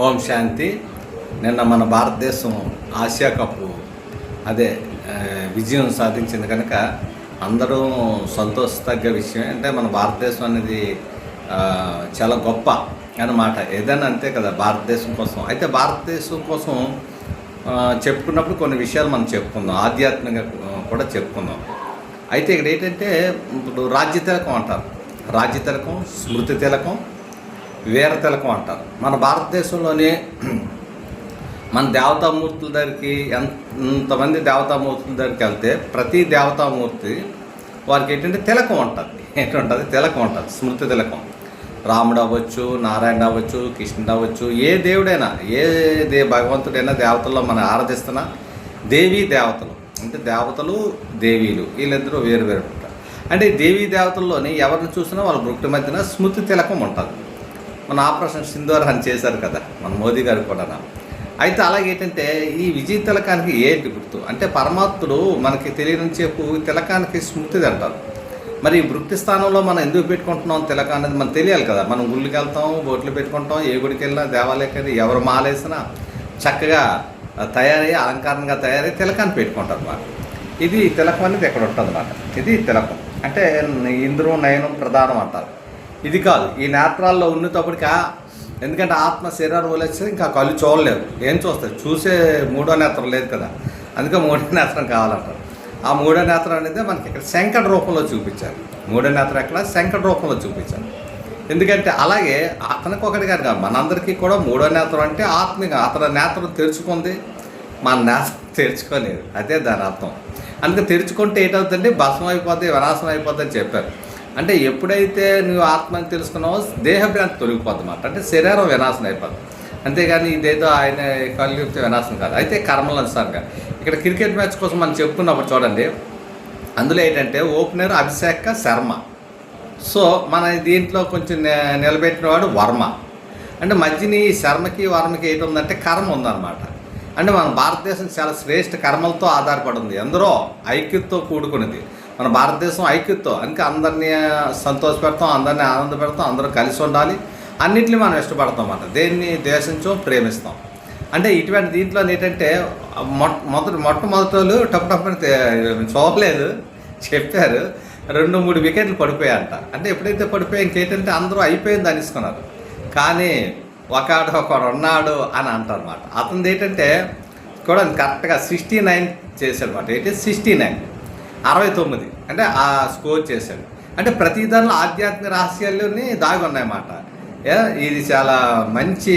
ఓం శాంతి. నిన్న మన భారతదేశం ఆసియా కప్పు అదే విజయం సాధించింది కనుక అందరూ సంతోషతగ్గ విషయం. అంటే మన భారతదేశం అనేది చాలా గొప్ప అన్నమాట. ఏదైనా అంతే కదా భారతదేశం కోసం. అయితే భారతదేశం కోసం చెప్పుకున్నప్పుడు కొన్ని విషయాలు మనం చెప్పుకుందాం, ఆధ్యాత్మికంగా కూడా చెప్పుకుందాం. అయితే ఇక్కడ ఏంటంటే ఇప్పుడు రాజ్య తిలకం అంటారు, రాజ్య తిలకం, స్మృతి తిలకం, వీర తిలకం అంటారు. మన భారతదేశంలోనే మన దేవతామూర్తుల దగ్గరికి ఎంతమంది దేవతామూర్తుల దగ్గరికి వెళ్తే ప్రతి దేవతామూర్తి వారికి ఏంటంటే తిలకం ఉంటుంది. ఏంటంటుంది? తిలకం ఉంటుంది, స్మృతి తిలకం. రాముడు అవ్వచ్చు, నారాయణ అవ్వచ్చు, కృష్ణుడు అవ్వచ్చు, ఏ దేవుడైనా, భగవంతుడైనా, దేవతల్లో మనం ఆరాధిస్తున్న దేవీ దేవతలు అంటే దేవతలు దేవీలు వీళ్ళిద్దరూ వేరు వేరు ఉంటారు. అంటే ఈ దేవీ దేవతల్లోని ఎవరిని చూసినా వాళ్ళ వృత్తి మధ్యన స్మృతి తిలకం ఉంటుంది. మన ఆపరేషన్ సింధూర్ అని చేశారు కదా మన మోదీ గారు కూడా. అయితే అలాగే ఏంటంటే ఈ విజయ తిలకానికి ఏంటి గుర్తు అంటే పరమాత్ముడు మనకి తెలియని చెప్పు తిలకానికి స్మృతి అంటారు. మరి వృత్తి స్థానంలో మనం ఎందుకు పెట్టుకుంటున్నాం తిలక అనేది మనకు తెలియాలి కదా. మనం గుళ్ళకి వెళ్తాం, బోట్లు పెట్టుకుంటాం, ఏ గుడికి వెళ్ళినా, దేవాలయకి వెళ్ళి ఎవరు మాలేసినా చక్కగా తయారయ్యి అలంకారంగా తయారయ్యి తిలకాన్ని పెట్టుకుంటారు అన్నమాట. ఇది తిలకం అనేది ఎక్కడ ఉంటుంది అన్నమాట. ఇది తిలకం అంటే ఇంద్రం నయనం ప్రధానం అంటారు. ఇది కాదు, ఈ నేత్రాల్లో ఉన్నప్పటికీ ఎందుకంటే ఆత్మ శరీరం వదిలేస్తే ఇంకా కళ్ళు చూడలేవు. ఏం చూస్తారు? చూసే మూడో నేత్రం లేదు కదా, అందుకే మూడో నేత్రం కావాలంటారు. ఆ మూడో నేత్రం అనేది మనకి ఇక్కడ శంకర రూపంలో చూపించారు. మూడో నేత్రం ఎక్కడ? శంకర రూపంలో చూపించారు. ఎందుకంటే అలాగే అతనికి ఒకటి కాదు, మనందరికీ కూడా మూడో నేత్రం అంటే ఆత్మీయ. అతని నేత్రం తెరుచుకుంది, మన నేత్రం తెరుచుకోలేదు, అదే దాని అర్థం. అందుకే తెరుచుకుంటే ఏంటవుతుందంటే భస్మం అయిపోద్ది, వినాశం అయిపోద్ది అని చెప్పారు. అంటే ఎప్పుడైతే నువ్వు ఆత్మని తెలుసుకున్నావో దేహభ్రాంతి తొలగిపోద్ది అన్నమాట. అంటే శరీరం వినాశనం అయిపోద్ది, అంతేగాని ఇదేదో ఆయన కలిగితే వినాశనం కాదు. అయితే కర్మల అనుసారంగా ఇక్కడ క్రికెట్ మ్యాచ్ కోసం మనం చెప్పుకున్నప్పుడు చూడండి, అందులో ఏంటంటే ఓపెనర్ అభిషేక్ శర్మ. సో మన దీంట్లో కొంచెం నిలబెట్టిన వాడు వర్మ. అంటే మధ్యని శర్మకి వర్మకి ఏంటి ఉందంటే కర్మ ఉందన్నమాట. అంటే మన భారతదేశం చాలా శ్రేష్ఠ కర్మలతో ఆధారపడి ఉంది. ఎందరో ఐక్యతతో కూడుకున్నది మన భారతదేశం, ఐక్యతతో. అందుకే అందరినీ సంతోషపెడతాం, అందరినీ ఆనంద పెడతాం, అందరూ కలిసి ఉండాలి, అన్నింటినీ మనం ఇష్టపడతాం అన్నమాట. దేన్ని ద్వేషించో ప్రేమిస్తాం. అంటే ఇటువంటి దీంట్లో ఏంటంటే మొట్టమొదటి టప్పుని చూడలేదు, చెప్పారు 2-3 వికెట్లు పడిపోయాయంట. అంటే ఎప్పుడైతే పడిపోయా ఇంకేంటంటే అందరూ అయిపోయింది అనేసుకున్నారు. కానీ ఒకడు ఉన్నాడు అని అంటారు అన్నమాట. అతనిది ఏంటంటే కూడా కరెక్ట్గా 69 చేశాడు అనమాట. ఏంటి 69, 69 అంటే ఆ స్కోర్ చేశాడు. అంటే ప్రతి దానిలో ఆధ్యాత్మిక రహస్యాల్లోనే దాగి ఉన్నాయన్నమాట. ఇది చాలా మంచి